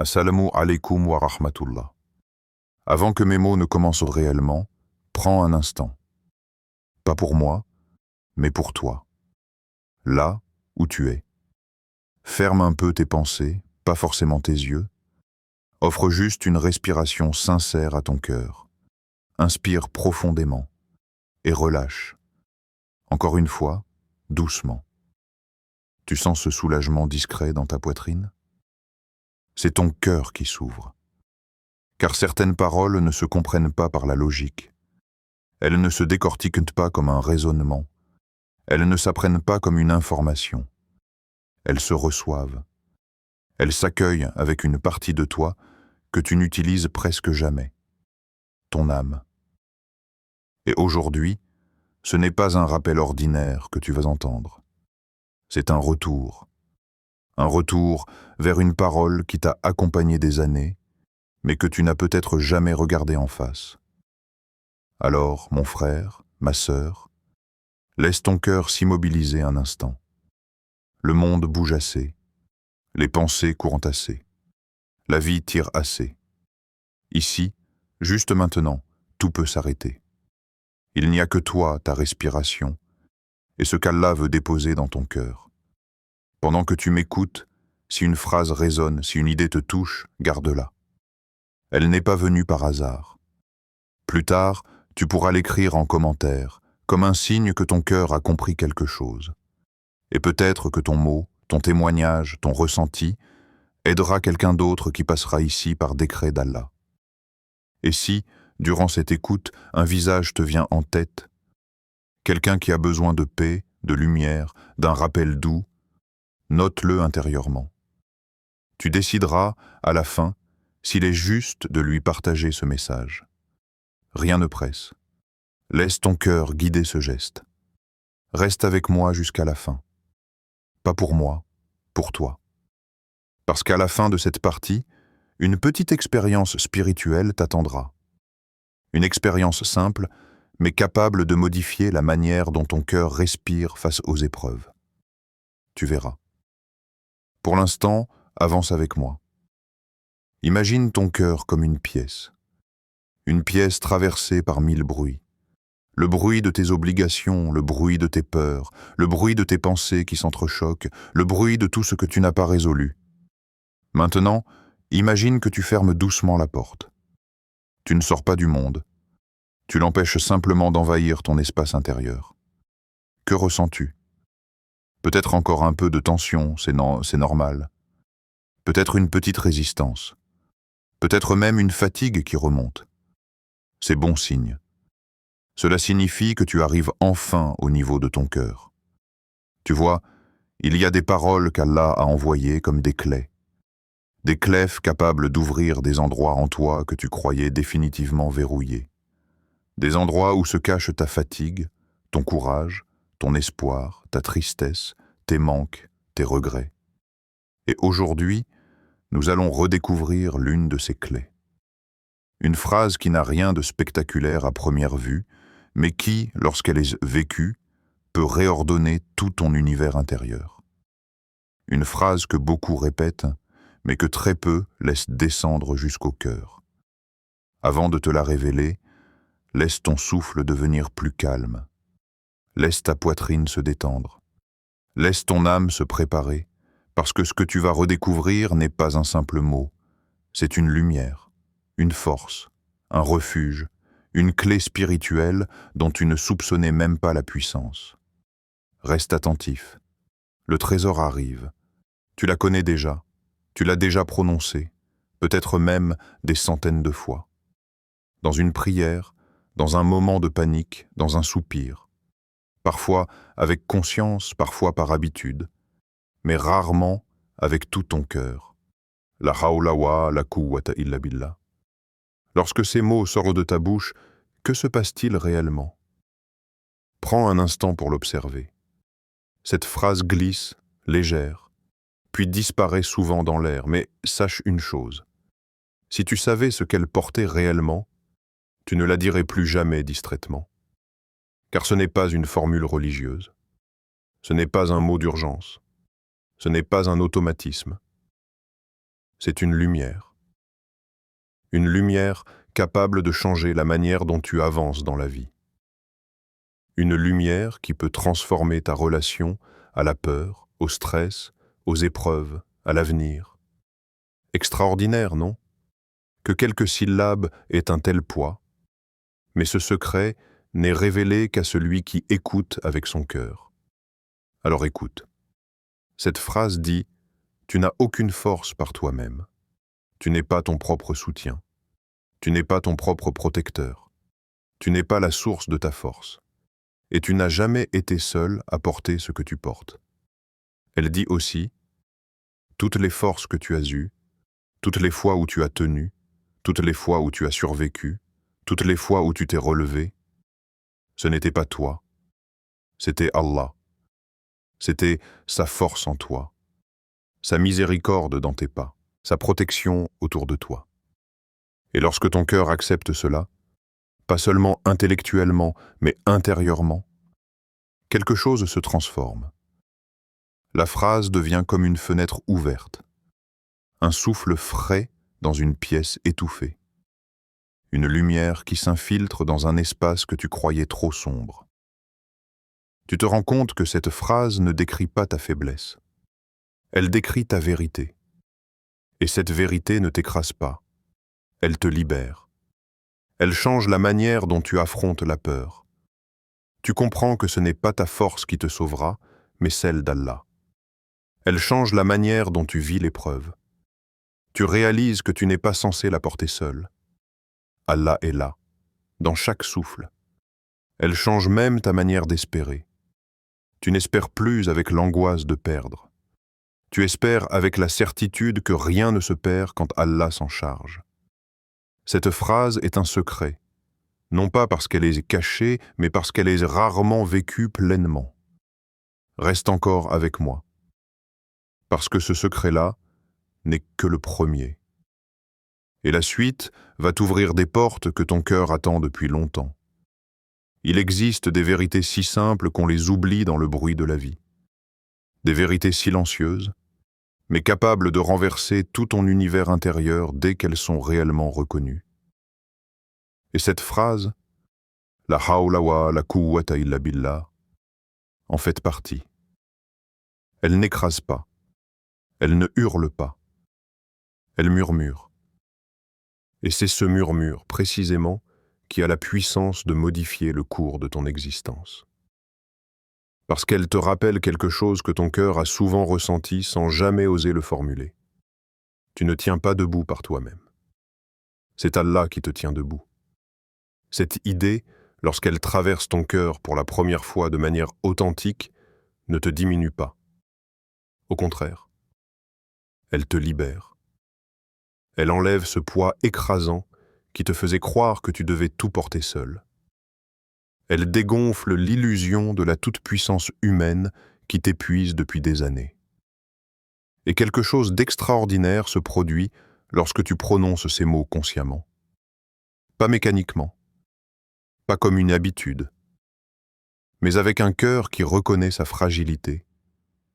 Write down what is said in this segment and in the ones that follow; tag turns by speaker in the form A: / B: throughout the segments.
A: Assalamu alaikum wa rahmatullah. Avant que mes mots ne commencent réellement, prends un instant. Pas pour moi, mais pour toi. Là où tu es. Ferme un peu tes pensées, pas forcément tes yeux. Offre juste une respiration sincère à ton cœur. Inspire profondément et relâche. Encore une fois, doucement. Tu sens ce soulagement discret dans ta poitrine? C'est ton cœur qui s'ouvre. Car certaines paroles ne se comprennent pas par la logique. Elles ne se décortiquent pas comme un raisonnement. Elles ne s'apprennent pas comme une information. Elles se reçoivent. Elles s'accueillent avec une partie de toi que tu n'utilises presque jamais. Ton âme. Et aujourd'hui, ce n'est pas un rappel ordinaire que tu vas entendre. C'est un retour. Un retour vers une parole qui t'a accompagné des années, mais que tu n'as peut-être jamais regardée en face. Alors, mon frère, ma sœur, laisse ton cœur s'immobiliser un instant. Le monde bouge assez. Les pensées courent assez. La vie tire assez. Ici, juste maintenant, tout peut s'arrêter. Il n'y a que toi, ta respiration, et ce qu'Allah veut déposer dans ton cœur. Pendant que tu m'écoutes, si une phrase résonne, si une idée te touche, garde-la. Elle n'est pas venue par hasard. Plus tard, tu pourras l'écrire en commentaire, comme un signe que ton cœur a compris quelque chose. Et peut-être que ton mot, ton témoignage, ton ressenti, aidera quelqu'un d'autre qui passera ici par décret d'Allah. Et si, durant cette écoute, un visage te vient en tête, quelqu'un qui a besoin de paix, de lumière, d'un rappel doux, note-le intérieurement. Tu décideras, à la fin, s'il est juste de lui partager ce message. Rien ne presse. Laisse ton cœur guider ce geste. Reste avec moi jusqu'à la fin. Pas pour moi, pour toi. Parce qu'à la fin de cette partie, une petite expérience spirituelle t'attendra. Une expérience simple, mais capable de modifier la manière dont ton cœur respire face aux épreuves. Tu verras. Pour l'instant, avance avec moi. Imagine ton cœur comme une pièce traversée par 1000 bruits. Le bruit de tes obligations, le bruit de tes peurs, le bruit de tes pensées qui s'entrechoquent, le bruit de tout ce que tu n'as pas résolu. Maintenant, imagine que tu fermes doucement la porte. Tu ne sors pas du monde. Tu l'empêches simplement d'envahir ton espace intérieur. Que ressens-tu? Peut-être encore un peu de tension, c'est normal. Peut-être une petite résistance. Peut-être même une fatigue qui remonte. C'est bon signe. Cela signifie que tu arrives enfin au niveau de ton cœur. Tu vois, il y a des paroles qu'Allah a envoyées comme des clés. Des clefs capables d'ouvrir des endroits en toi que tu croyais définitivement verrouillés. Des endroits où se cache ta fatigue, ton courage, ton espoir, ta tristesse, tes manques, tes regrets. Et aujourd'hui, nous allons redécouvrir l'une de ces clés. Une phrase qui n'a rien de spectaculaire à première vue, mais qui, lorsqu'elle est vécue, peut réordonner tout ton univers intérieur. Une phrase que beaucoup répètent, mais que très peu laissent descendre jusqu'au cœur. Avant de te la révéler, laisse ton souffle devenir plus calme. Laisse ta poitrine se détendre. Laisse ton âme se préparer, parce que ce que tu vas redécouvrir n'est pas un simple mot. C'est une lumière, une force, un refuge, une clé spirituelle dont tu ne soupçonnais même pas la puissance. Reste attentif. Le trésor arrive. Tu la connais déjà. Tu l'as déjà prononcée, peut-être même des centaines de fois. Dans une prière, dans un moment de panique, dans un soupir. Parfois avec conscience, parfois par habitude, mais rarement avec tout ton cœur. La hawla wa la quwwata illa billah. Lorsque ces mots sortent de ta bouche, que se passe-t-il réellement? Prends un instant pour l'observer. Cette phrase glisse, légère, puis disparaît souvent dans l'air, mais sache une chose. Si tu savais ce qu'elle portait réellement, tu ne la dirais plus jamais distraitement. Car ce n'est pas une formule religieuse. Ce n'est pas un mot d'urgence. Ce n'est pas un automatisme.
B: C'est une lumière. Une lumière capable de changer la manière dont tu avances dans la vie. Une lumière qui peut transformer ta relation à la peur, au stress, aux épreuves, à l'avenir. Extraordinaire, non? Que quelques syllabes aient un tel poids. Mais ce secret n'est révélé qu'à celui qui écoute avec son cœur. Alors écoute. Cette phrase dit « Tu n'as aucune force par toi-même. Tu n'es pas ton propre soutien. Tu n'es pas ton propre protecteur. Tu n'es pas la source de ta force. Et tu n'as jamais été seul à porter ce que tu portes. » Elle dit aussi « Toutes les forces que tu as eues, toutes les fois où tu as tenu, toutes les fois où tu as survécu, toutes les fois où tu t'es relevé, ce n'était pas toi, c'était Allah. C'était sa force en toi, sa miséricorde dans tes pas, sa protection autour de toi. Et lorsque ton cœur accepte cela, pas seulement intellectuellement, mais intérieurement, quelque chose se transforme. La phrase devient comme une fenêtre ouverte, un souffle frais dans une pièce étouffée, une lumière qui s'infiltre dans un espace que tu croyais trop sombre. Tu te rends compte que cette phrase ne décrit pas ta faiblesse. Elle décrit ta vérité. Et cette vérité ne t'écrase pas. Elle te libère. Elle change la manière dont tu affrontes la peur. Tu comprends que ce n'est pas ta force qui te sauvera, mais celle d'Allah. Elle change la manière dont tu vis l'épreuve. Tu réalises que tu n'es pas censé la porter seule. Allah est là, dans chaque souffle. Elle change même ta manière d'espérer. Tu n'espères plus avec l'angoisse de perdre. Tu espères avec la certitude que rien ne se perd quand Allah s'en charge. Cette phrase est un secret, non pas parce qu'elle est cachée, mais parce qu'elle est rarement vécue pleinement. Reste encore avec moi, parce que ce secret-là n'est que le premier. Et la suite va t'ouvrir des portes que ton cœur attend depuis longtemps. Il existe des vérités si simples qu'on les oublie dans le bruit de la vie. Des vérités silencieuses, mais capables de renverser tout ton univers intérieur dès qu'elles sont réellement reconnues. Et cette phrase, « La hawla wa la quwwata illa billah », en fait partie. Elle n'écrase pas, elle ne hurle pas, elle murmure. Et c'est ce murmure, précisément, qui a la puissance de modifier le cours de ton existence. Parce qu'elle te rappelle quelque chose que ton cœur a souvent ressenti sans jamais oser le formuler. Tu ne tiens pas debout par toi-même. C'est Allah qui te tient debout. Cette idée, lorsqu'elle traverse ton cœur pour la première fois de manière authentique, ne te diminue pas. Au contraire, elle te libère. Elle enlève ce poids écrasant qui te faisait croire que tu devais tout porter seul. Elle dégonfle l'illusion de la toute-puissance humaine qui t'épuise depuis des années. Et quelque chose d'extraordinaire se produit lorsque tu prononces ces mots consciemment. Pas mécaniquement, pas comme une habitude, mais avec un cœur qui reconnaît sa fragilité,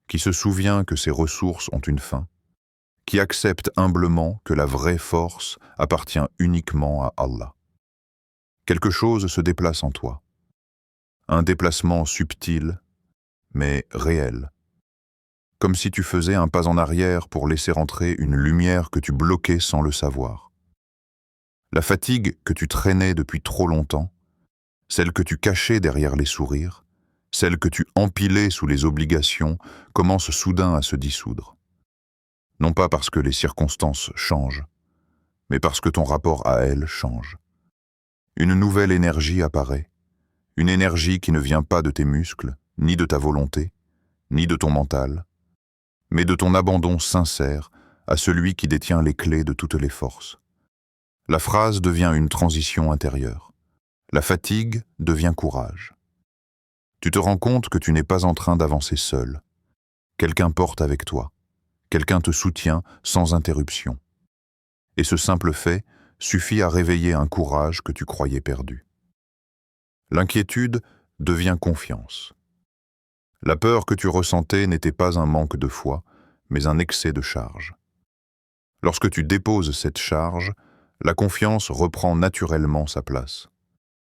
B: qui se souvient que ses ressources ont une fin, qui accepte humblement que la vraie force appartient uniquement à Allah. Quelque chose se déplace en toi. Un déplacement subtil, mais réel. Comme si tu faisais un pas en arrière pour laisser entrer une lumière que tu bloquais sans le savoir. La fatigue que tu traînais depuis trop longtemps, celle que tu cachais derrière les sourires, celle que tu empilais sous les obligations, commence soudain à se dissoudre. Non pas parce que les circonstances changent, mais parce que ton rapport à elles change. Une nouvelle énergie apparaît, une énergie qui ne vient pas de tes muscles, ni de ta volonté, ni de ton mental, mais de ton abandon sincère à celui qui détient les clés de toutes les forces. La phrase devient une transition intérieure. La fatigue devient courage. Tu te rends compte que tu n'es pas en train d'avancer seul. Quelqu'un porte avec toi. Quelqu'un te soutient sans interruption. Et ce simple fait suffit à réveiller un courage que tu croyais perdu. L'inquiétude devient confiance. La peur que tu ressentais n'était pas un manque de foi, mais un excès de charge. Lorsque tu déposes cette charge, la confiance reprend naturellement sa place.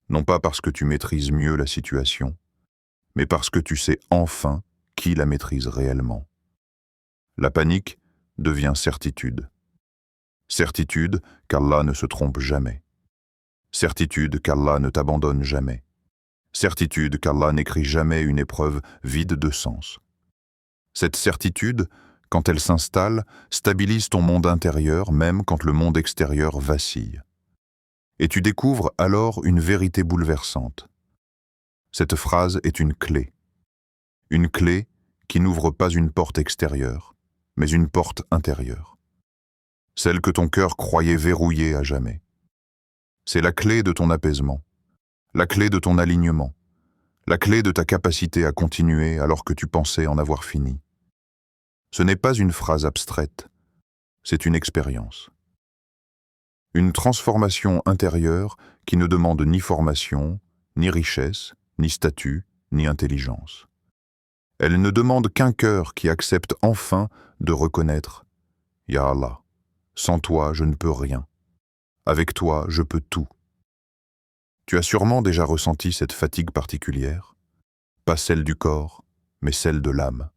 B: Non pas parce que tu maîtrises mieux la situation, mais parce que tu sais enfin qui la maîtrise réellement. La panique devient certitude. Certitude qu'Allah ne se trompe jamais. Certitude qu'Allah ne t'abandonne jamais. Certitude qu'Allah n'écrit jamais une épreuve vide de sens. Cette certitude, quand elle s'installe, stabilise ton monde intérieur même quand le monde extérieur vacille. Et tu découvres alors une vérité bouleversante. Cette phrase est une clé. Une clé qui n'ouvre pas une porte extérieure, mais une porte intérieure. Celle que ton cœur croyait verrouillée à jamais. C'est la clé de ton apaisement, la clé de ton alignement, la clé de ta capacité à continuer alors que tu pensais en avoir fini. Ce n'est pas une phrase abstraite, c'est une expérience. Une transformation intérieure qui ne demande ni formation, ni richesse, ni statut, ni intelligence. Elle ne demande qu'un cœur qui accepte enfin de reconnaître « Ya Allah, sans toi je ne peux rien. Avec toi je peux tout. » Tu as sûrement déjà ressenti cette fatigue particulière, pas celle du corps, mais celle de l'âme.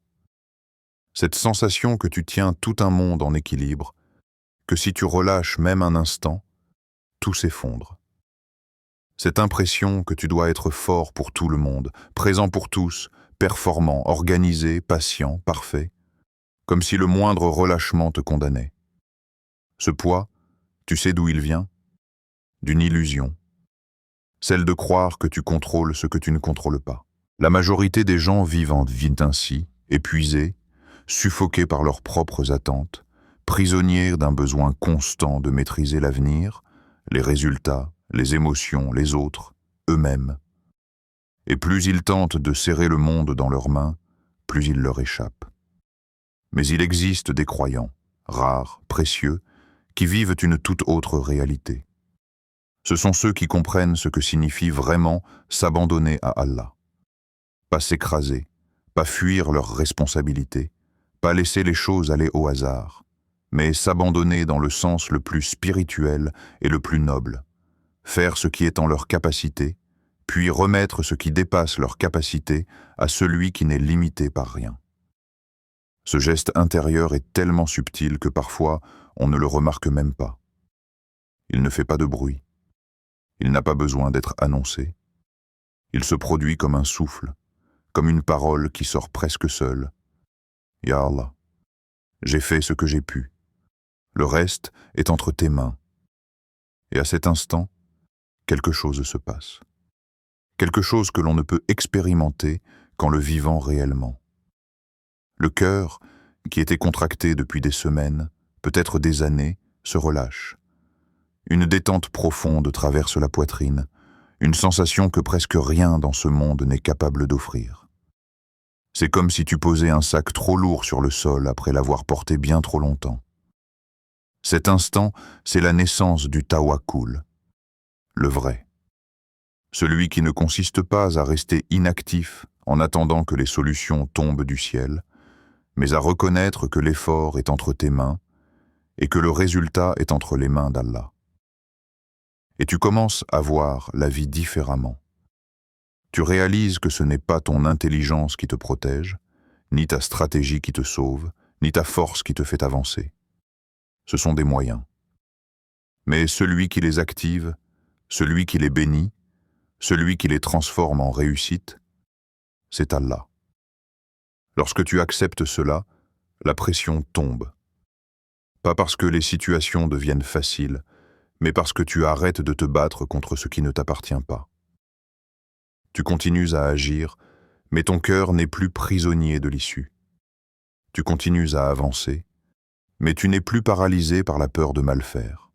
B: Cette sensation que tu tiens tout un monde en équilibre, que si tu relâches même un instant, tout s'effondre. Cette impression que tu dois être fort pour tout le monde, présent pour tous, performant, organisé, patient, parfait, comme si le moindre relâchement te condamnait. Ce poids, tu sais d'où il vient? D'une illusion. Celle de croire que tu contrôles ce que tu ne contrôles pas. La majorité des gens vivent ainsi, épuisés, suffoqués par leurs propres attentes, prisonniers d'un besoin constant de maîtriser l'avenir, les résultats, les émotions, les autres, eux-mêmes. Et plus ils tentent de serrer le monde dans leurs mains, plus il leur échappe. Mais il existe des croyants, rares, précieux, qui vivent une toute autre réalité. Ce sont ceux qui comprennent ce que signifie vraiment s'abandonner à Allah. Pas s'écraser, pas fuir leurs responsabilités, pas laisser les choses aller au hasard, mais s'abandonner dans le sens le plus spirituel et le plus noble, faire ce qui est en leur capacité, puis remettre ce qui dépasse leur capacité à celui qui n'est limité par rien. Ce geste intérieur est tellement subtil que parfois on ne le remarque même pas. Il ne fait pas de bruit. Il n'a pas besoin d'être annoncé. Il se produit comme un souffle, comme une parole qui sort presque seule. Ya Allah, j'ai fait ce que j'ai pu. Le reste est entre tes mains. Et à cet instant, quelque chose se passe. Quelque chose que l'on ne peut expérimenter qu'en le vivant réellement. Le cœur, qui était contracté depuis des semaines, peut-être des années, se relâche. Une détente profonde traverse la poitrine, une sensation que presque rien dans ce monde n'est capable d'offrir. C'est comme si tu posais un sac trop lourd sur le sol après l'avoir porté bien trop longtemps. Cet instant, c'est la naissance du tawakkul, le vrai. Celui qui ne consiste pas à rester inactif en attendant que les solutions tombent du ciel, mais à reconnaître que l'effort est entre tes mains et que le résultat est entre les mains d'Allah. Et tu commences à voir la vie différemment. Tu réalises que ce n'est pas ton intelligence qui te protège, ni ta stratégie qui te sauve, ni ta force qui te fait avancer. Ce sont des moyens. Mais celui qui les active, celui qui les bénit, celui qui les transforme en réussite, c'est Allah. Lorsque tu acceptes cela, la pression tombe. Pas parce que les situations deviennent faciles, mais parce que tu arrêtes de te battre contre ce qui ne t'appartient pas. Tu continues à agir, mais ton cœur n'est plus prisonnier de l'issue. Tu continues à avancer, mais tu n'es plus paralysé par la peur de mal faire.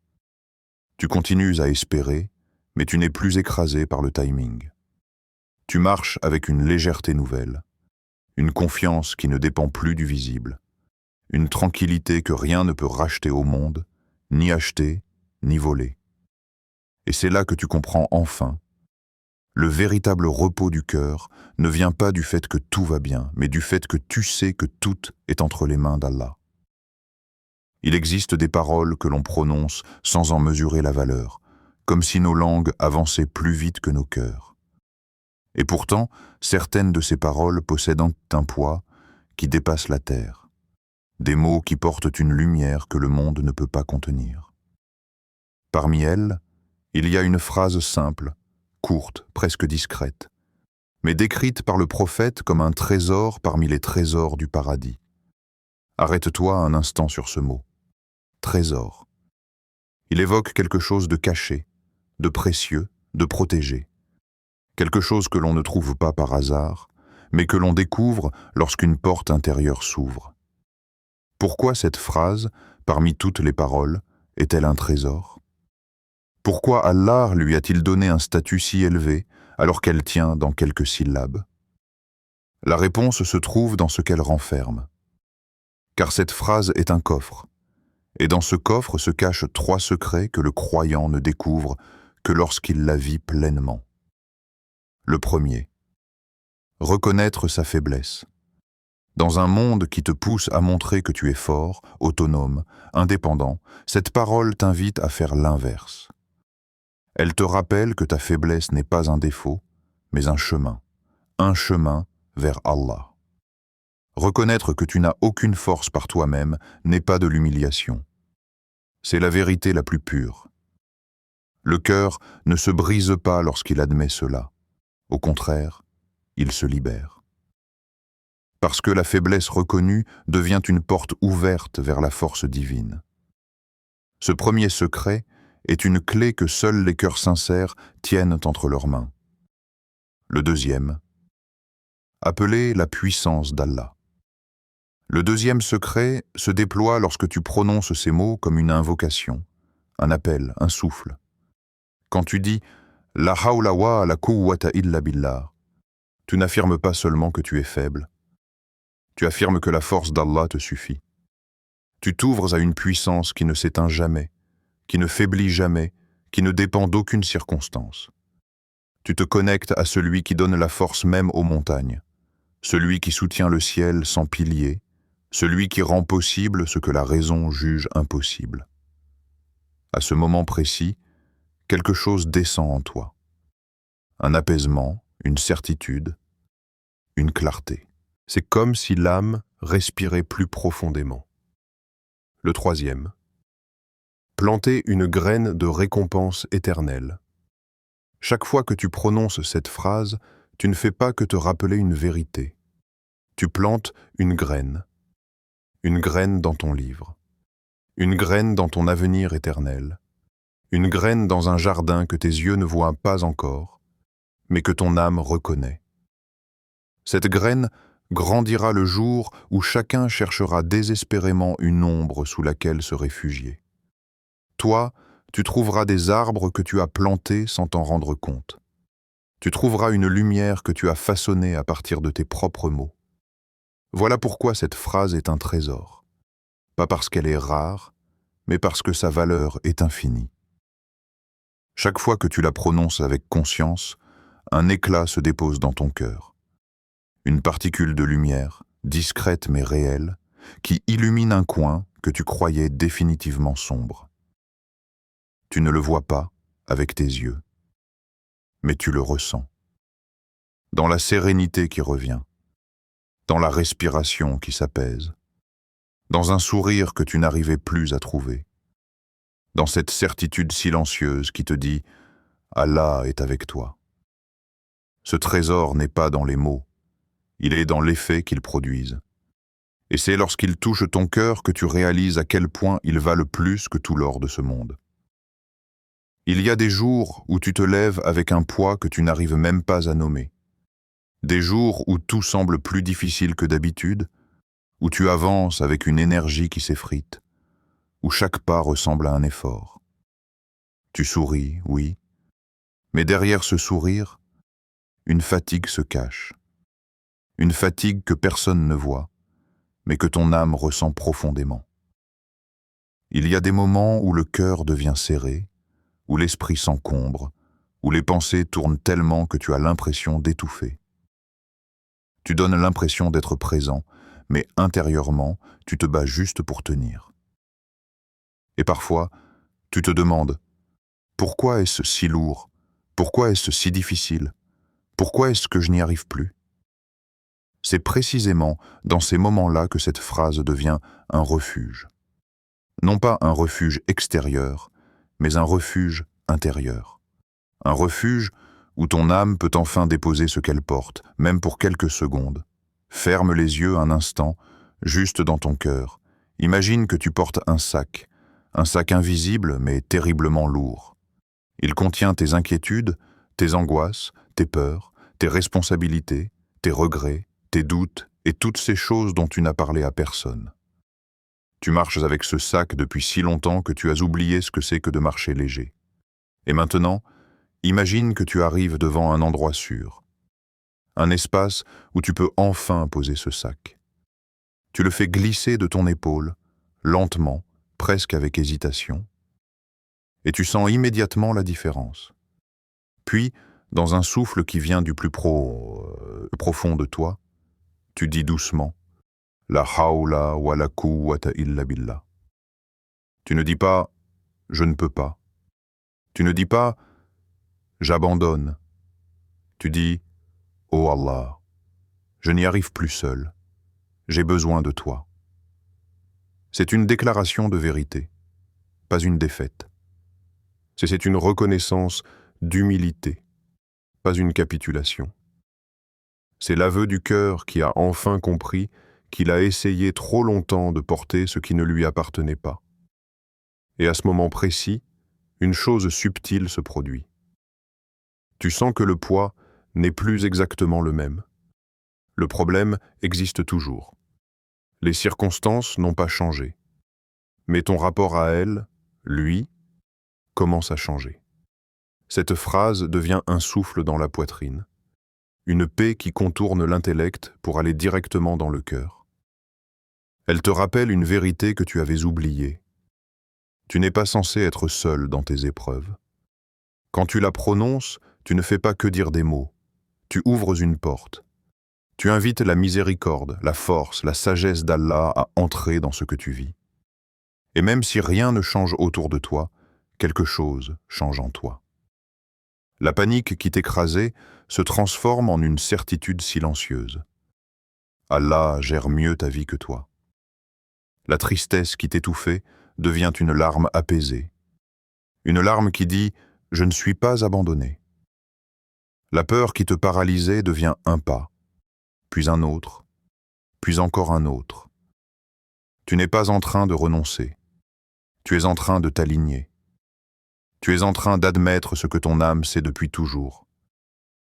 B: Tu continues à espérer, mais tu n'es plus écrasé par le timing. Tu marches avec une légèreté nouvelle, une confiance qui ne dépend plus du visible, une tranquillité que rien ne peut racheter au monde, ni acheter, ni voler. Et c'est là que tu comprends enfin. Le véritable repos du cœur ne vient pas du fait que tout va bien, mais du fait que tu sais que tout est entre les mains d'Allah.
A: Il existe des paroles que l'on prononce sans en mesurer la valeur, comme si nos langues avançaient plus vite que nos cœurs. Et pourtant, certaines de ces paroles possèdent un poids qui dépasse la terre, des mots qui portent une lumière que le monde ne peut pas contenir. Parmi elles, il y a une phrase simple, courte, presque discrète, mais décrite par le prophète comme un trésor parmi les trésors du paradis. Arrête-toi un instant sur ce mot. Trésor. Il évoque quelque chose de caché, de précieux, de protégé. Quelque chose que l'on ne trouve pas par hasard, mais que l'on découvre lorsqu'une porte intérieure s'ouvre. Pourquoi cette phrase, parmi toutes les paroles, est-elle un trésor? Pourquoi Allah lui a-t-il donné un statut si élevé alors qu'elle tient dans quelques syllabes? La réponse se trouve dans ce qu'elle renferme. Car cette phrase est un coffre, et dans ce coffre se cachent 3 secrets que le croyant ne découvre que lorsqu'il la vit pleinement. Le premier, reconnaître sa faiblesse. Dans un monde qui te pousse à montrer que tu es fort, autonome, indépendant, cette parole t'invite à faire l'inverse. Elle te rappelle que ta faiblesse n'est pas un défaut, mais un chemin vers Allah. Reconnaître que tu n'as aucune force par toi-même n'est pas de l'humiliation. C'est la vérité la plus pure. Le cœur ne se brise pas lorsqu'il admet cela. Au contraire, il se libère. Parce que la faiblesse reconnue devient une porte ouverte vers la force divine. Ce premier secret est une clé que seuls les cœurs sincères tiennent entre leurs mains. Le deuxième, appeler la puissance d'Allah. Le deuxième secret se déploie lorsque tu prononces ces mots comme une invocation, un appel, un souffle. Quand tu dis « La hawla wa la quwwata illa billah », tu n'affirmes pas seulement que tu es faible, tu affirmes que la force d'Allah te suffit. Tu t'ouvres à une puissance qui ne s'éteint jamais, qui ne faiblit jamais, qui ne dépend d'aucune circonstance. Tu te connectes à celui qui donne la force même aux montagnes, celui qui soutient le ciel sans pilier, celui qui rend possible ce que la raison juge impossible. À ce moment précis, quelque chose descend en toi. Un apaisement, une certitude, une clarté. C'est comme si l'âme respirait plus profondément. Le troisième, planter une graine de récompense éternelle. Chaque fois que tu prononces cette phrase, tu ne fais pas que te rappeler une vérité. Tu plantes une graine dans ton livre, une graine dans ton avenir éternel, une graine dans un jardin que tes yeux ne voient pas encore, mais que ton âme reconnaît. Cette graine grandira le jour où chacun cherchera désespérément une ombre sous laquelle se réfugier. Toi, tu trouveras des arbres que tu as plantés sans t'en rendre compte. Tu trouveras une lumière que tu as façonnée à partir de tes propres mots. Voilà pourquoi cette phrase est un trésor. Pas parce qu'elle est rare, mais parce que sa valeur est infinie. Chaque fois que tu la prononces avec conscience, un éclat se dépose dans ton cœur. Une particule de lumière, discrète mais réelle, qui illumine un coin que tu croyais définitivement sombre. Tu ne le vois pas avec tes yeux, mais tu le ressens. Dans la sérénité qui revient, dans la respiration qui s'apaise, dans un sourire que tu n'arrivais plus à trouver, dans cette certitude silencieuse qui te dit « Allah est avec toi ». Ce trésor n'est pas dans les mots, il est dans l'effet qu'ils produisent. Et c'est lorsqu'il touche ton cœur que tu réalises à quel point il valent plus que tout l'or de ce monde. Il y a des jours où tu te lèves avec un poids que tu n'arrives même pas à nommer. Des jours où tout semble plus difficile que d'habitude, où tu avances avec une énergie qui s'effrite, où chaque pas ressemble à un effort. Tu souris, oui, mais derrière ce sourire, une fatigue se cache. Une fatigue que personne ne voit, mais que ton âme ressent profondément. Il y a des moments où le cœur devient serré, où l'esprit s'encombre, où les pensées tournent tellement que tu as l'impression d'étouffer. Tu donnes l'impression d'être présent, mais intérieurement, tu te bats juste pour tenir. Et parfois, tu te demandes, pourquoi est-ce si lourd? Pourquoi est-ce si difficile? Pourquoi est-ce que je n'y arrive plus? C'est précisément dans ces moments-là que cette phrase devient un refuge. Non pas un refuge extérieur, mais un refuge intérieur. Un refuge où ton âme peut enfin déposer ce qu'elle porte, même pour quelques secondes. Ferme les yeux un instant, juste dans ton cœur. Imagine que tu portes un sac invisible mais terriblement lourd. Il contient tes inquiétudes, tes angoisses, tes peurs, tes responsabilités, tes regrets, tes doutes et toutes ces choses dont tu n'as parlé à personne. Tu marches avec ce sac depuis si longtemps que tu as oublié ce que c'est que de marcher léger. Et maintenant, imagine que tu arrives devant un endroit sûr, un espace où tu peux enfin poser ce sac. Tu le fais glisser de ton épaule, lentement, presque avec hésitation, et tu sens immédiatement la différence. Puis, dans un souffle qui vient du plus profond de toi, tu dis doucement « La hawla wa la quwwata illa billah ». Tu ne dis pas « je ne peux pas ». Tu ne dis pas « j'abandonne ». Tu dis « oh Allah, je n'y arrive plus seul, j'ai besoin de toi ». C'est une déclaration de vérité, pas une défaite. C'est une reconnaissance d'humilité, pas une capitulation. C'est l'aveu du cœur qui a enfin compris qu'il a essayé trop longtemps de porter ce qui ne lui appartenait pas. Et à ce moment précis, une chose subtile se produit. Tu sens que le poids n'est plus exactement le même. Le problème existe toujours. Les circonstances n'ont pas changé. Mais ton rapport à elle, lui, commence à changer. Cette phrase devient un souffle dans la poitrine, une paix qui contourne l'intellect pour aller directement dans le cœur. Elle te rappelle une vérité que tu avais oubliée. Tu n'es pas censé être seul dans tes épreuves. Quand tu la prononces, tu ne fais pas que dire des mots. Tu ouvres une porte. Tu invites la miséricorde, la force, la sagesse d'Allah à entrer dans ce que tu vis. Et même si rien ne change autour de toi, quelque chose change en toi. La panique qui t'écrasait se transforme en une certitude silencieuse. Allah gère mieux ta vie que toi. La tristesse qui t'étouffait devient une larme apaisée. Une larme qui dit « je ne suis pas abandonné ». La peur qui te paralysait devient un pas, puis un autre, puis encore un autre. Tu n'es pas en train de renoncer. Tu es en train de t'aligner. Tu es en train d'admettre ce que ton âme sait depuis toujours.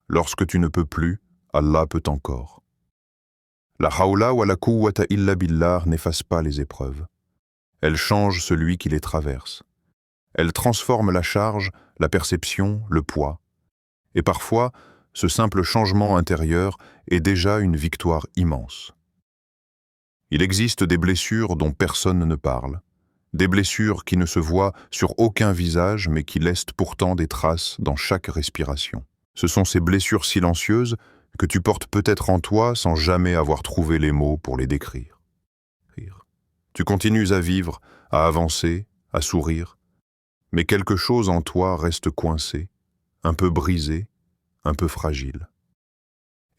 A: Lorsque tu ne peux plus, Allah peut encore. La hawla wa la quwwata illa billah n'efface pas les épreuves. Elle change celui qui les traverse. Elle transforme la charge, la perception, le poids. Et parfois, ce simple changement intérieur est déjà une victoire immense. Il existe des blessures dont personne ne parle. Des blessures qui ne se voient sur aucun visage mais qui laissent pourtant des traces dans chaque respiration. Ce sont ces blessures silencieuses que tu portes peut-être en toi sans jamais avoir trouvé les mots pour les décrire. Tu continues à vivre, à avancer, à sourire, mais quelque chose en toi reste coincé, un peu brisé, un peu fragile.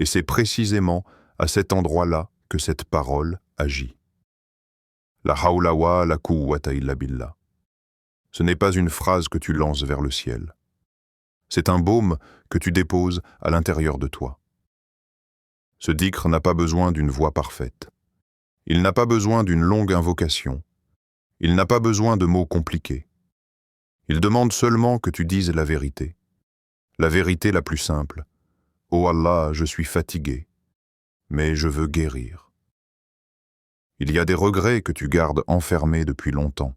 A: Et c'est précisément à cet endroit-là que cette parole agit. La hawla wa la quwwata illa billah. Ce n'est pas une phrase que tu lances vers le ciel. C'est un baume que tu déposes à l'intérieur de toi. Ce dhikr n'a pas besoin d'une voix parfaite. Il n'a pas besoin d'une longue invocation. Il n'a pas besoin de mots compliqués. Il demande seulement que tu dises la vérité la plus simple. « Oh Allah, je suis fatigué, mais je veux guérir. » Il y a des regrets que tu gardes enfermés depuis longtemps.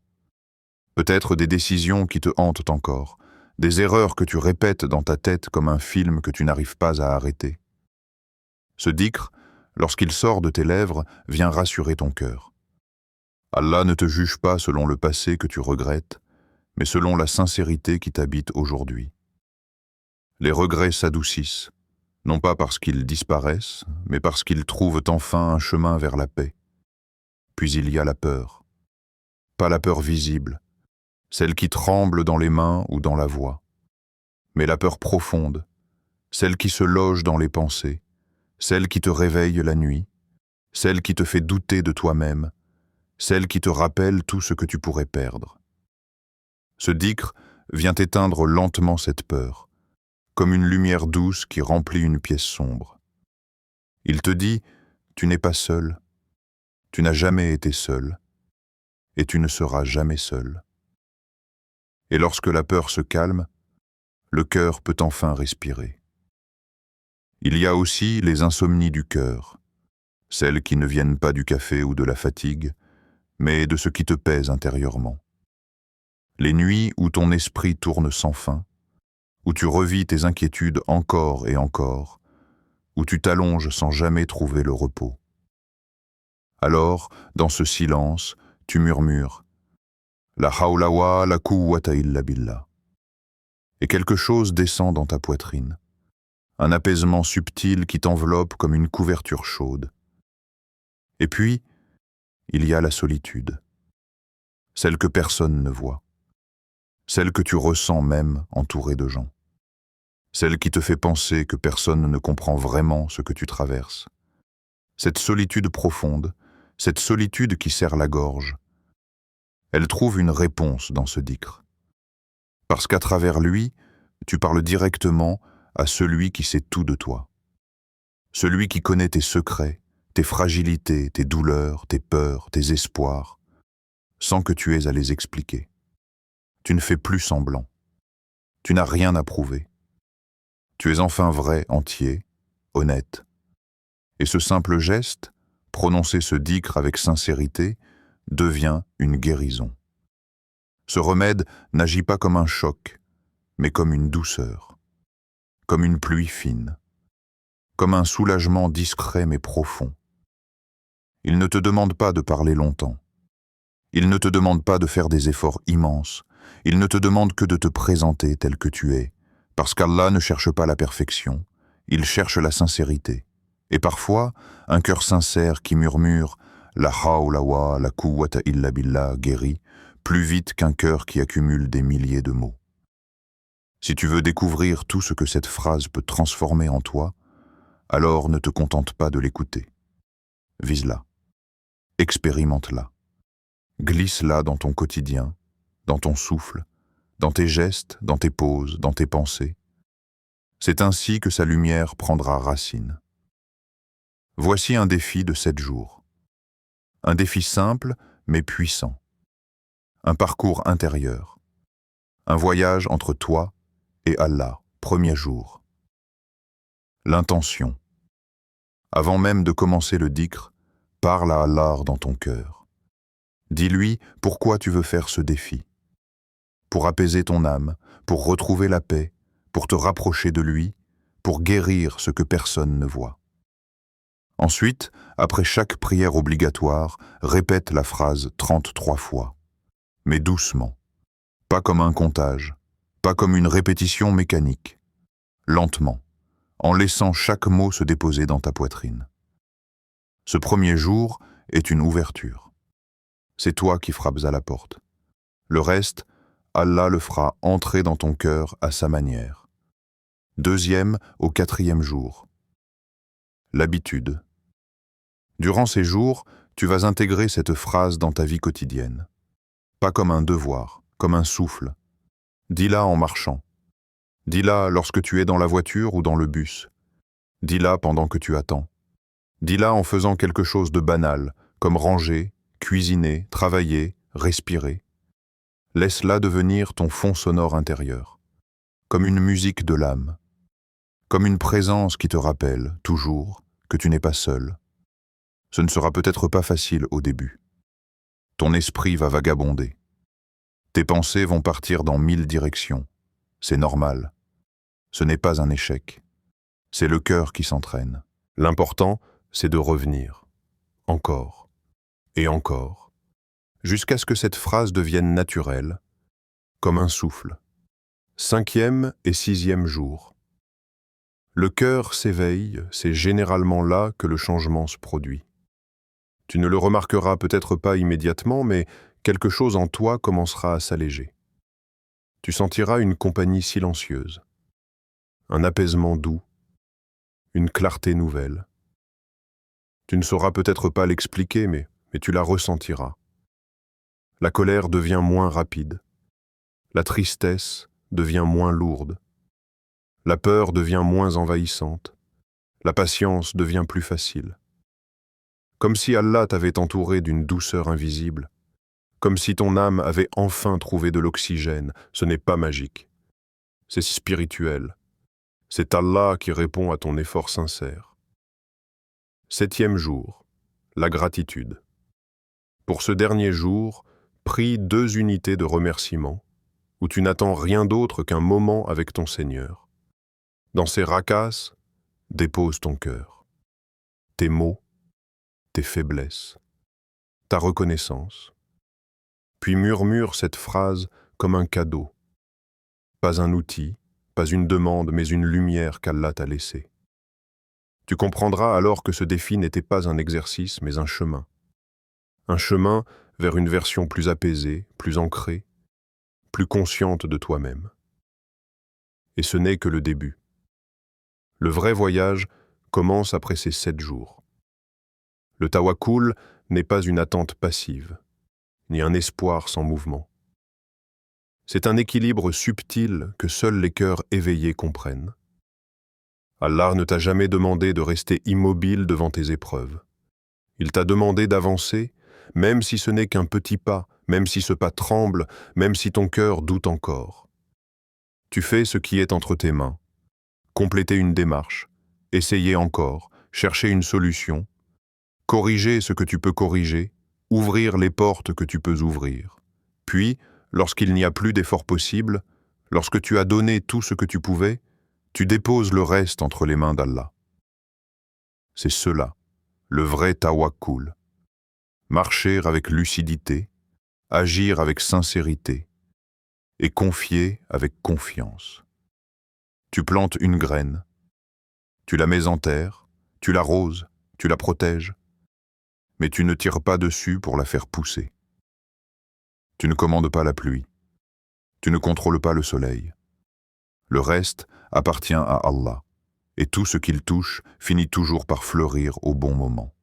A: Peut-être des décisions qui te hantent encore, des erreurs que tu répètes dans ta tête comme un film que tu n'arrives pas à arrêter. Ce dhikr, lorsqu'il sort de tes lèvres, vient rassurer ton cœur. Allah ne te juge pas selon le passé que tu regrettes, mais selon la sincérité qui t'habite aujourd'hui. Les regrets s'adoucissent, non pas parce qu'ils disparaissent, mais parce qu'ils trouvent enfin un chemin vers la paix. Puis il y a la peur. Pas la peur visible, celle qui tremble dans les mains ou dans la voix, mais la peur profonde, celle qui se loge dans les pensées, celle qui te réveille la nuit, celle qui te fait douter de toi-même, celle qui te rappelle tout ce que tu pourrais perdre. Ce dhikr vient éteindre lentement cette peur, comme une lumière douce qui remplit une pièce sombre. Il te dit, tu n'es pas seul, tu n'as jamais été seul, et tu ne seras jamais seul. Et lorsque la peur se calme, le cœur peut enfin respirer. Il y a aussi les insomnies du cœur, celles qui ne viennent pas du café ou de la fatigue, mais de ce qui te pèse intérieurement. Les nuits où ton esprit tourne sans fin, où tu revis tes inquiétudes encore et encore, où tu t'allonges sans jamais trouver le repos. Alors, dans ce silence, tu murmures « La hawla wa la quwwata illa billah » et quelque chose descend dans ta poitrine, un apaisement subtil qui t'enveloppe comme une couverture chaude. Et puis, il y a la solitude, celle que personne ne voit, celle que tu ressens même entourée de gens, celle qui te fait penser que personne ne comprend vraiment ce que tu traverses. Cette solitude profonde, cette solitude qui serre la gorge, elle trouve une réponse dans ce dhikr. Parce qu'à travers lui, tu parles directement à celui qui sait tout de toi. Celui qui connaît tes secrets, tes fragilités, tes douleurs, tes peurs, tes espoirs, sans que tu aies à les expliquer. Tu ne fais plus semblant. Tu n'as rien à prouver. Tu es enfin vrai, entier, honnête. Et ce simple geste, prononcer ce dhikr avec sincérité, devient une guérison. Ce remède n'agit pas comme un choc, mais comme une douceur, comme une pluie fine, comme un soulagement discret mais profond. Il ne te demande pas de parler longtemps. Il ne te demande pas de faire des efforts immenses. Il ne te demande que de te présenter tel que tu es, parce qu'Allah ne cherche pas la perfection, il cherche la sincérité. Et parfois, un cœur sincère qui murmure « La hawla wa la quwwata illa billah » guérit plus vite qu'un cœur qui accumule des milliers de mots. Si tu veux découvrir tout ce que cette phrase peut transformer en toi, alors ne te contente pas de l'écouter. Vise-la, expérimente-la, glisse-la dans ton quotidien, dans ton souffle, dans tes gestes, dans tes pauses, dans tes pensées. C'est ainsi que sa lumière prendra racine. Voici un défi de 7 jours. Un défi simple, mais puissant. Un parcours intérieur. Un voyage entre toi et Allah, premier jour. L'intention. Avant même de commencer le dhikr, parle à Allah dans ton cœur. Dis-lui pourquoi tu veux faire ce défi. Pour apaiser ton âme, pour retrouver la paix, pour te rapprocher de lui, pour guérir ce que personne ne voit. Ensuite, après chaque prière obligatoire, répète la phrase 33 fois, mais doucement, pas comme un comptage, pas comme une répétition mécanique, lentement, en laissant chaque mot se déposer dans ta poitrine. Ce premier jour est une ouverture. C'est toi qui frappes à la porte. Le reste, Allah le fera entrer dans ton cœur à sa manière. Deuxième au 4e jour. L'habitude. Durant ces jours, tu vas intégrer cette phrase dans ta vie quotidienne. Pas comme un devoir, comme un souffle. Dis-la en marchant. Dis-la lorsque tu es dans la voiture ou dans le bus. Dis-la pendant que tu attends. Dis-la en faisant quelque chose de banal, comme ranger, cuisiner, travailler, respirer. Laisse-la devenir ton fond sonore intérieur, comme une musique de l'âme, comme une présence qui te rappelle, toujours, que tu n'es pas seul. Ce ne sera peut-être pas facile au début. Ton esprit va vagabonder. Tes pensées vont partir dans 1000 directions. C'est normal. Ce n'est pas un échec. C'est le cœur qui s'entraîne. L'important, c'est de revenir. Encore. Et encore. Jusqu'à ce que cette phrase devienne naturelle, comme un souffle. 5e et 6e jour. Le cœur s'éveille, c'est généralement là que le changement se produit. Tu ne le remarqueras peut-être pas immédiatement, mais quelque chose en toi commencera à s'alléger.
B: Tu sentiras une compagnie silencieuse, un apaisement doux, une clarté nouvelle. Tu ne sauras peut-être pas l'expliquer, mais tu la ressentiras. La colère devient moins rapide, la tristesse devient moins lourde, la peur devient moins envahissante, la patience devient plus facile. Comme si Allah t'avait entouré d'une douceur invisible, comme si ton âme avait enfin trouvé de l'oxygène. Ce n'est pas magique, c'est spirituel. C'est Allah qui répond à ton effort sincère. 7e jour, la gratitude. Pour ce dernier jour, prie 2 unités de remerciement, où tu n'attends rien d'autre qu'un moment avec ton Seigneur. Dans ces rakas, dépose ton cœur, tes maux, tes faiblesses, ta reconnaissance. Puis murmure cette phrase comme un cadeau. Pas un outil, pas une demande, mais une lumière qu'Allah t'a laissée. Tu comprendras alors que ce défi n'était pas un exercice, mais un chemin. Un chemin vers une version plus apaisée, plus ancrée, plus consciente de toi-même. Et ce n'est que le début. Le vrai voyage commence après ces 7 jours. Le tawakkul n'est pas une attente passive, ni un espoir sans mouvement. C'est un équilibre subtil que seuls les cœurs éveillés comprennent. Allah ne t'a jamais demandé de rester immobile devant tes épreuves. Il t'a demandé d'avancer, même si ce n'est qu'un petit pas, même si ce pas tremble, même si ton cœur doute encore. Tu fais ce qui est entre tes mains. Compléter une démarche, essayer encore, chercher une solution, corriger ce que tu peux corriger, ouvrir les portes que tu peux ouvrir. Puis, lorsqu'il n'y a plus d'effort possible, lorsque tu as donné tout ce que tu pouvais, tu déposes le reste entre les mains d'Allah. C'est cela, le vrai tawakkul. Marcher avec lucidité, agir avec sincérité et confier avec confiance. Tu plantes une graine, tu la mets en terre, tu l'arroses, tu la protèges, mais tu ne tires pas dessus pour la faire pousser. Tu ne commandes pas la pluie, tu ne contrôles pas le soleil. Le reste appartient à Allah, et tout ce qu'il touche finit toujours par fleurir au bon moment.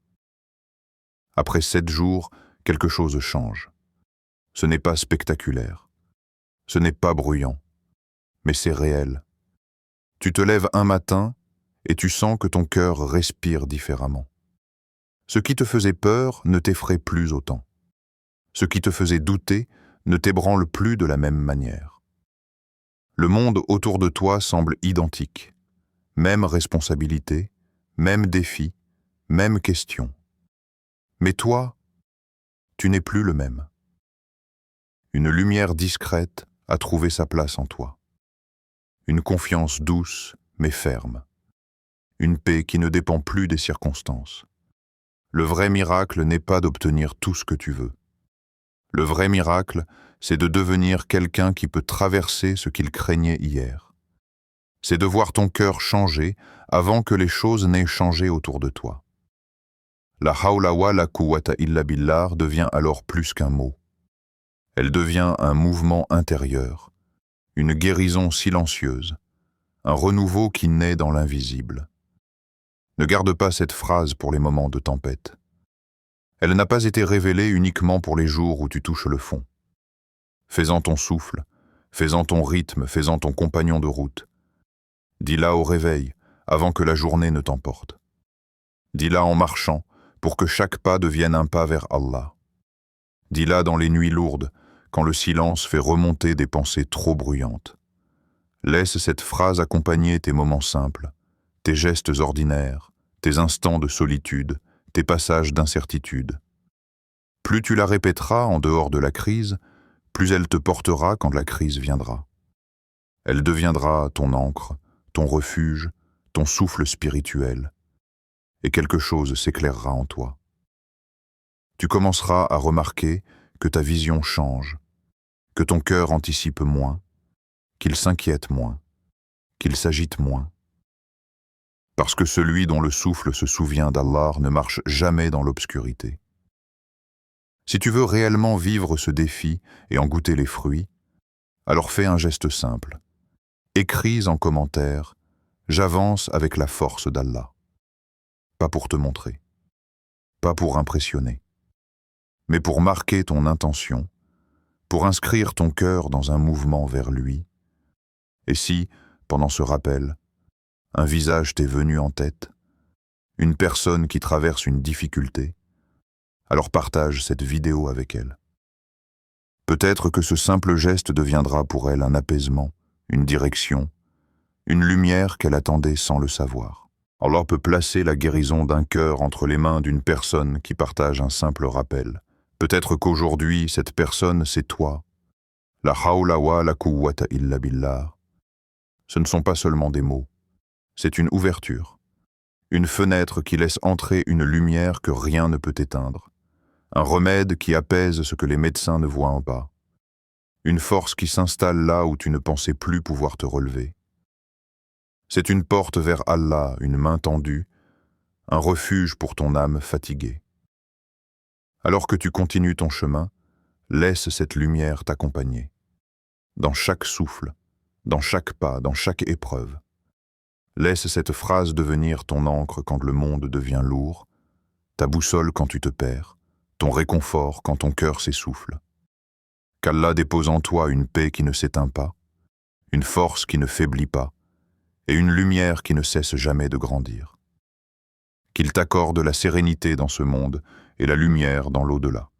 B: Après 7 jours, quelque chose change. Ce n'est pas spectaculaire, ce n'est pas bruyant, mais c'est réel. Tu te lèves un matin et tu sens que ton cœur respire différemment. Ce qui te faisait peur ne t'effraie plus autant. Ce qui te faisait douter ne t'ébranle plus de la même manière. Le monde autour de toi semble identique. Même responsabilité, même défi, même question. Mais toi, tu n'es plus le même. Une lumière discrète a trouvé sa place en toi. Une confiance douce mais ferme. Une paix qui ne dépend plus des circonstances. Le vrai miracle n'est pas d'obtenir tout ce que tu veux. Le vrai miracle, c'est de devenir quelqu'un qui peut traverser ce qu'il craignait hier. C'est de voir ton cœur changer avant que les choses n'aient changé autour de toi. La hawla wa la quwwata illa billah devient alors plus qu'un mot. Elle devient un mouvement intérieur, une guérison silencieuse, un renouveau qui naît dans l'invisible. Ne garde pas cette phrase pour les moments de tempête. Elle n'a pas été révélée uniquement pour les jours où tu touches le fond. Fais-en ton souffle, fais-en ton rythme, fais-en ton compagnon de route. Dis-la au réveil, avant que la journée ne t'emporte. Dis-la en marchant, pour que chaque pas devienne un pas vers Allah. Dis-la dans les nuits lourdes, quand le silence fait remonter des pensées trop bruyantes. Laisse cette phrase accompagner tes moments simples, tes gestes ordinaires, tes instants de solitude, tes passages d'incertitude. Plus tu la répéteras en dehors de la crise, plus elle te portera quand la crise viendra. Elle deviendra ton ancre, ton refuge, ton souffle spirituel, et quelque chose s'éclairera en toi. Tu commenceras à remarquer que ta vision change, que ton cœur anticipe moins, qu'il s'inquiète moins, qu'il s'agite moins. Parce que celui dont le souffle se souvient d'Allah ne marche jamais dans l'obscurité. Si tu veux réellement vivre ce défi et en goûter les fruits,
A: Alors fais un geste simple. Écris en commentaire « J'avance avec la force d'Allah ». Pas pour te montrer, pas pour impressionner, mais pour marquer ton intention, pour inscrire ton cœur dans un mouvement vers lui. Et si, pendant ce rappel, un visage t'est venu en tête, une personne qui traverse une difficulté, alors partage cette vidéo avec elle. Peut-être que ce simple geste deviendra pour elle un apaisement, une direction, une lumière qu'elle attendait sans le savoir. Allah peut placer la guérison d'un cœur entre les mains d'une personne qui partage un simple rappel. Peut-être qu'aujourd'hui, cette personne, c'est toi. La hawla wa la quwwata illa billah. Ce ne sont pas seulement des mots, c'est une ouverture, une fenêtre qui laisse entrer une lumière que rien ne peut éteindre, un remède qui apaise ce que les médecins ne voient pas, une force qui s'installe là où tu ne pensais plus pouvoir te relever. C'est une porte vers Allah, une main tendue, un refuge pour ton âme fatiguée. Alors que tu continues ton chemin, laisse cette lumière t'accompagner. Dans chaque souffle, dans chaque pas, dans chaque épreuve. Laisse cette phrase devenir ton encre quand le monde devient lourd, ta boussole quand tu te perds, ton réconfort quand ton cœur s'essouffle. Qu'Allah dépose en toi une paix qui ne s'éteint pas, une force qui ne faiblit pas, et une lumière qui ne cesse jamais de grandir. Qu'il t'accorde la sérénité dans ce monde et la lumière dans l'au-delà.